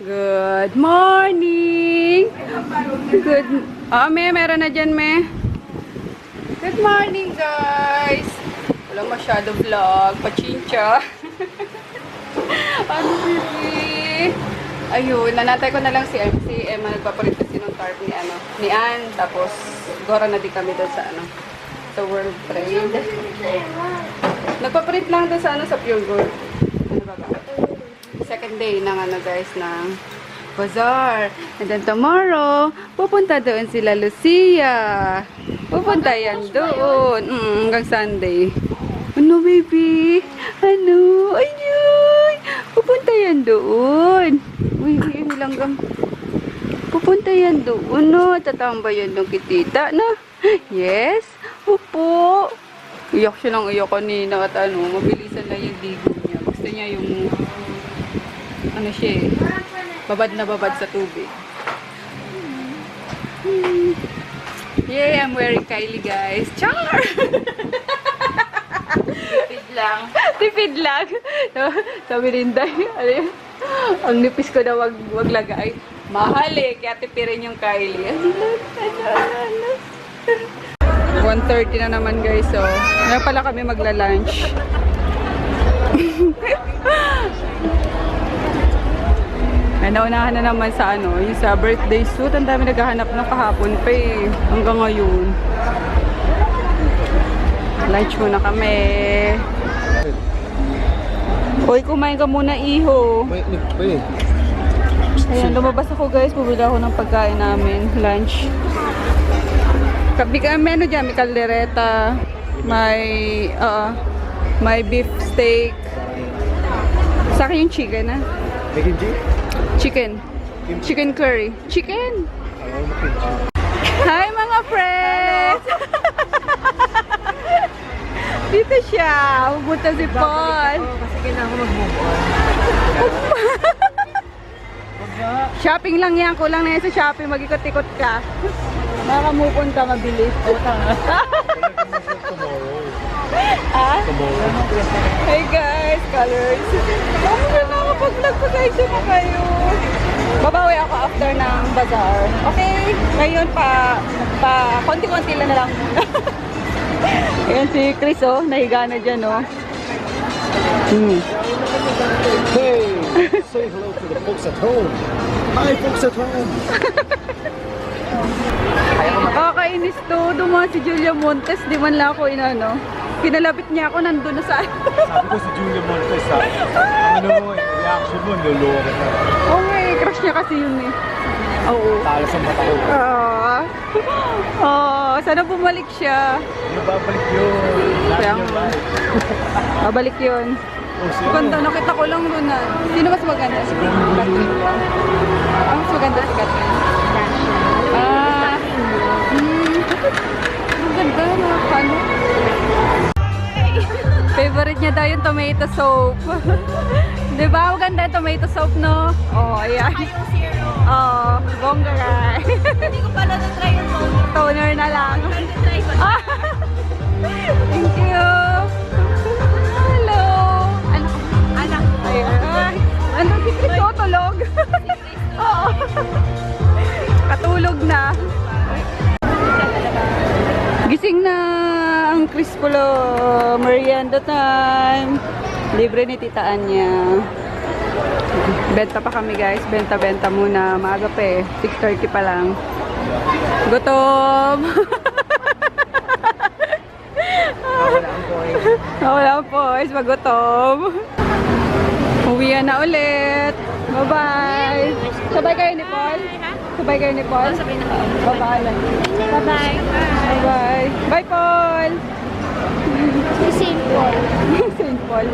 Good morning! Meron na dyan, me. Good morning, guys! Walang masyado vlog. Pachincha. Ano, baby? Ayun, nanatay ko na lang si Emma. Nagpapalit kasi nung tarp ni Ann. Tapos, gora na din kami doon sa sa World Trade. Nagpapalit lang doon sa Pure Gold. Ano ba ba? Second day ng guys, ng bazaar. And then tomorrow, pupunta doon sila Lucia. Pupunta yan doon. Hanggang Sunday. Ano, baby? Ano? Ayun! Pupunta yan doon. Uy, langgam. Pupunta yan doon, no? Tatambay yan ng kitita, no? Yes? Opo. Iyak siya ng iyak kanina at mabilisan na yung ligo niya. Gusto niya yung siya babad na babad sa tubig. Yay, I'm wearing Kylie, guys. Char! Tipid lang. Tipid lang. Sabi rin dahil, ang nipis ko na wag lagay. Mahal kaya tipirin yung Kylie. 1:30 na naman, guys. So, ngayon pala kami magla-lunch. Naunahan na naman sa yung sa birthday suit. Ang dami naghahanap ng kahapon pa hanggang ngayon. Lunch muna kami. Hoy, kumain ka muna, iho. Ayan, lumabas ako, guys. Bumili ako ng pagkain namin. Lunch. May dyan, may kaldereta. May beef steak. Sa akin yung chicken, Chicken curry. Chicken! Hi, mga friends! Dito siya. Pupunta si Paul. Kasi kailangan ko mag-move on. Shopping lang yan. Kulang na yan sa shopping. Mag-ikot-ikot ka. Maka-move on ka mabilis. Tomorrow. Hey guys, colors. Ako na nakapag-vlog pa, guys. Ano kayo? Babawi ako after ng bazaar. Okay? Ngayon konti-konti lang na lang muna. Ayan si Chris, nahiga na dyan, Hey! Say hello to the folks at home. Hi, folks at home. Kakainis to. Dumaan si Julia Montes. Di man lang ako Kinalapit niya ako, nandun na sa Sabi ko si Julia Montes, reaction mo, luloko ka. Okay, crush niya kasi yun Oo. Talas ang mata ko. Sana bumalik siya. Hindi babalik yun. Babalik yun. Maganda, nakita ko lang doon na. Sino mas maganda? Si Catherine. Ang mas maganda si Catherine. Maganda na. Paano? Favorite niya daw yung tomato soup. Diba? Maganda yung tomato soup, no? Ayan. Bongga guy. Hindi ko pala na-try yung toner. Toner na lang. Try ko na. Thank you. Hello. Anak. Ayan. Ano? Si Chris tulog. Oo. Katulog na. Gising na ang Chris Polo. Merienda time. Libre ni titaan niya. Benta pa kami, guys. Benta muna. Maaga pa 6:30 pa lang. Gutom. Wala ang boys. Magutom. Uwian na ulit. Bye-bye. Sabay kayo ni Paul? Sabay kayo ni Paul? Sabay na kayo. Bye-bye. Bye-bye. Bye-bye. Bye, Paul. St. Paul. St. Paul.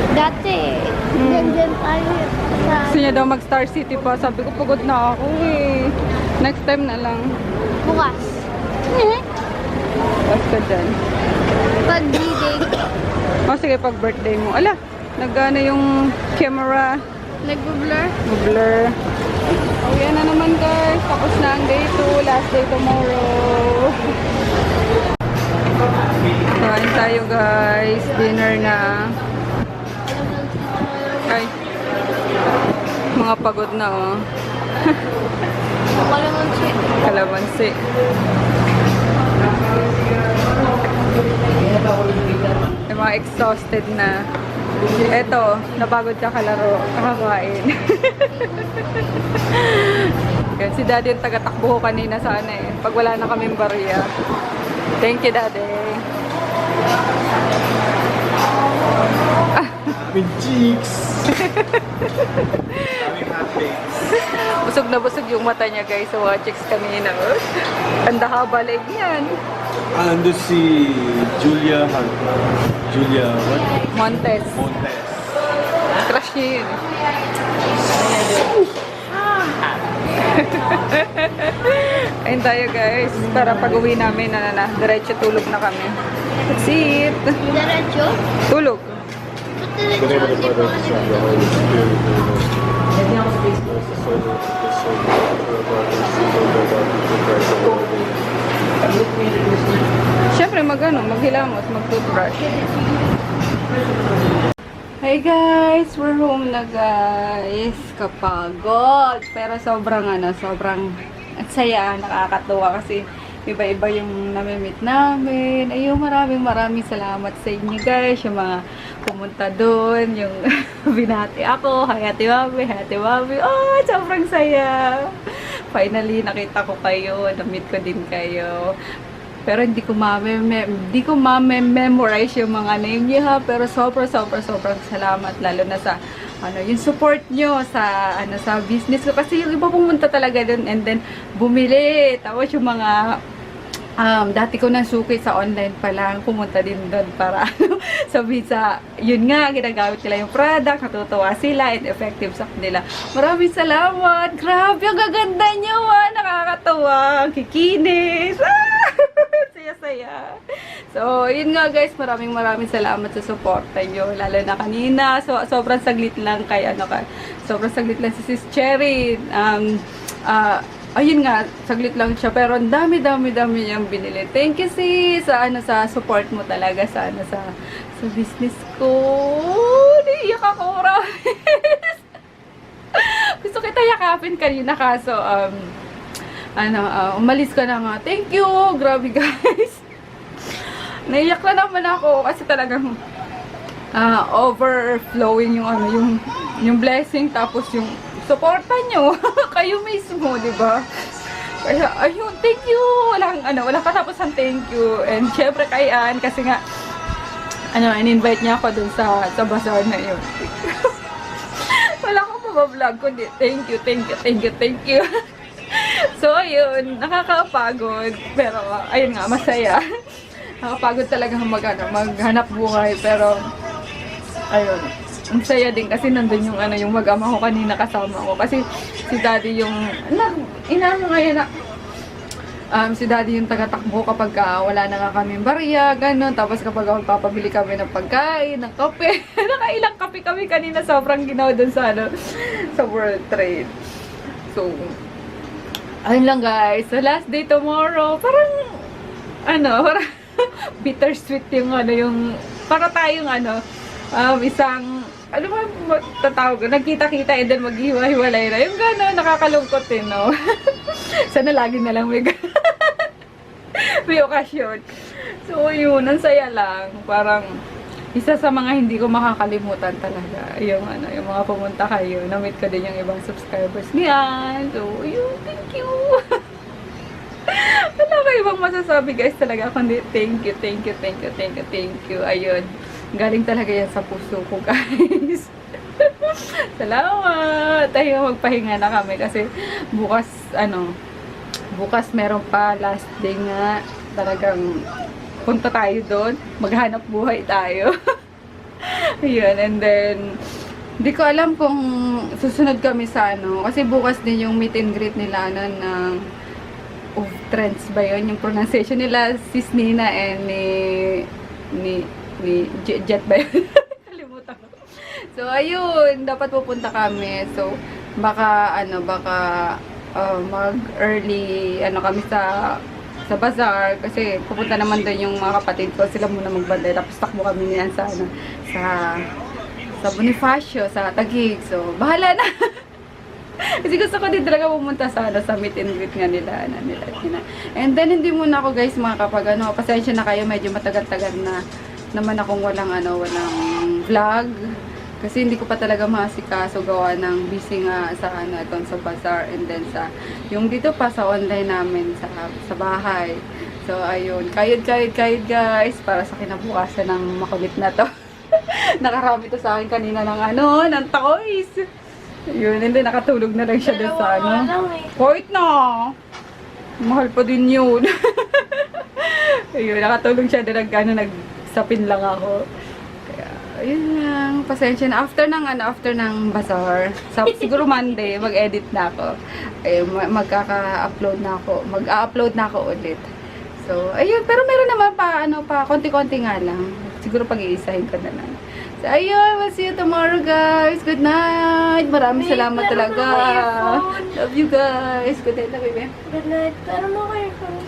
Dati, dyan tayo sa... Gusto niya daw mag-Star City pa. Sabi ko, pagod na ako Next time na lang. Bukas. Basta dyan. Pag D-Day. Sige, pag birthday mo. Ala, nag-ano yung camera. Nag-blur. Blur. Yan na naman, guys. Tapos na ang day 2. Last day tomorrow. Kain tayo, guys. Dinner na. Ay. mga pagod na, oh. Kalamansi. Kalamansi. Yung mga exhausted na. Eto, napagod ka kalaro, kakakain. Yan, si Daddy yung taga-takbo ko kanina sana eh. Pag wala na kaming barya. Thank you, Daddy. With cheeks. Having hot bakes. Busog na busog yung mata niya, guys. So, chicks kanina. Ang haba leg yan. And si Julia what? Montes. Montes. Crush niya yun. Ayun tayo, guys. Para pag-uwi namin, diretso tulog na kami. That's it. Diretso? Tulog. Ba't The name diretso? of the Hindi brother pa is the Holy Spirit. The soul of the soul Siyempre, maghilamos, mag-toothbrush. Hey guys, we're home na guys. Kapagod. Pero sobrang at saya, nakakatuwa kasi iba-iba yung namimit namin. Ayun, maraming salamat sa inyo guys. Yung mga pumunta doon, yung binati ako. Hi Ate Mami. Oh, sobrang saya. Finally, nakita ko kayo. Na-meet ko din kayo. Pero hindi ko ma-memorize yung mga name niyo ha. Pero sobrang salamat. Lalo na sa yung support nyo sa sa business ko. Kasi yung iba pumunta talaga doon and then bumili. Tapos yung mga dati ko nang suki sa online pa lang, pumunta din doon para sabi sa, yun nga, ginagamit nila yung product, natutuwa sila, and effective sa kanila. Maraming salamat! Grabe, ang gaganda nyo, nakakatawa, kikinis, saya-saya. So, yun nga guys, maraming salamat sa suporta nyo, lalo na kanina, so, sobrang saglit lang sobrang saglit lang si Sis Cherry, ayun nga, saglit lang siya, pero ang dami niyang binili. Thank you sis sa support mo talaga sa business ko. Naiiyak ako, promise. Gusto kita yakapin kanina kaso umalis ka na nga. Thank you. Grabe guys. Naiiyak na naman ako kasi talagang overflowing yung blessing tapos yung suporta nyo. Kayo mismo, di ba? Kaya, ayun, thank you. Walang katapusan thank you. And syempre kay Ann, kasi nga, in-invite niya ako dun sa bazaar na yun. Wala akong mabablog, kundi thank you. So, ayun, nakakapagod. Pero, ayun nga, masaya. Nakakapagod talaga maghanap buhay. Pero, ayun, ang saya din kasi nandun yung yung mag-ama ko kanina kasama ko kasi si Daddy yung si Daddy yung taga-takbo kapag wala na nga kaming barya, gano'n. Tapos kapag magpapabili kami ng pagkain, ng kape, nakailang kape kami kanina, sobrang ginawa dun sa sa World Trade. So, ayun lang guys, so last day tomorrow, parang parang bittersweet yung yung para tayong isang tatawag, nagkita-kita and then maghiwa-hiwalay na. Yung gano'n, nakakalungkot din, no? Sana lagi na lang may okasyon. So, yun, ang saya lang. Parang, isa sa mga hindi ko makakalimutan talaga. Yung mga pumunta kayo. Na-meet ko din yung ibang subscribers niyan. So, yun, thank you. Wala ko ibang masasabi, guys, talaga. Kundi, thank you. Ayun. Galing talaga yan sa puso ko, guys. Salamat! Tayo magpahinga na kami kasi bukas meron pa last day nga. Talagang punta tayo doon. Maghanap buhay tayo. Ayun, and then hindi ko alam kung susunod kami sa kasi bukas din yung meet and greet nila ng Trends ba yun? Yung pronunciation nila, Sis Nina and ni Jet ba yun? Kalimutan ko. So, ayun. Dapat pupunta kami. So, baka mag-early, kami sa bazaar. Kasi, pupunta naman doon yung mga kapatid ko. Sila muna magbantay. Tapos, takbo kami niyan sa Bonifacio, sa Taguig. So, bahala na. Kasi gusto ko din talaga pumunta sa meet and greet nga nila. And then, hindi muna ako guys makakapag pasensya na kayo, medyo matagal-tagal na naman akong walang vlog. Kasi hindi ko pa talaga maasikaso gawa ng busy nga sa itong sa bazaar and then sa yung dito pa sa online namin sa bahay. So ayun, kayod guys para sa kinabukasan ng makulit na to. Nakarami to sa akin kanina ng toys. Yun, and then nakatulog na lang siya doon sa Wait na. Mahal pa din yun. Ayun, nakatulog siya doon nagsapin lang ako. Ayun lang, pasensya na. After ng bazaar, siguro Monday, mag-edit na ako. Ayun, mag-upload na ako ulit. So, ayun, pero meron naman pa, konti-konti nga lang. Siguro pag-iisahin ko na lang. So, ayun, we'll see you tomorrow, guys. Good night. Maraming salamat talaga. Love you, guys. Good night na, baby. Good night. Pero mo kayo.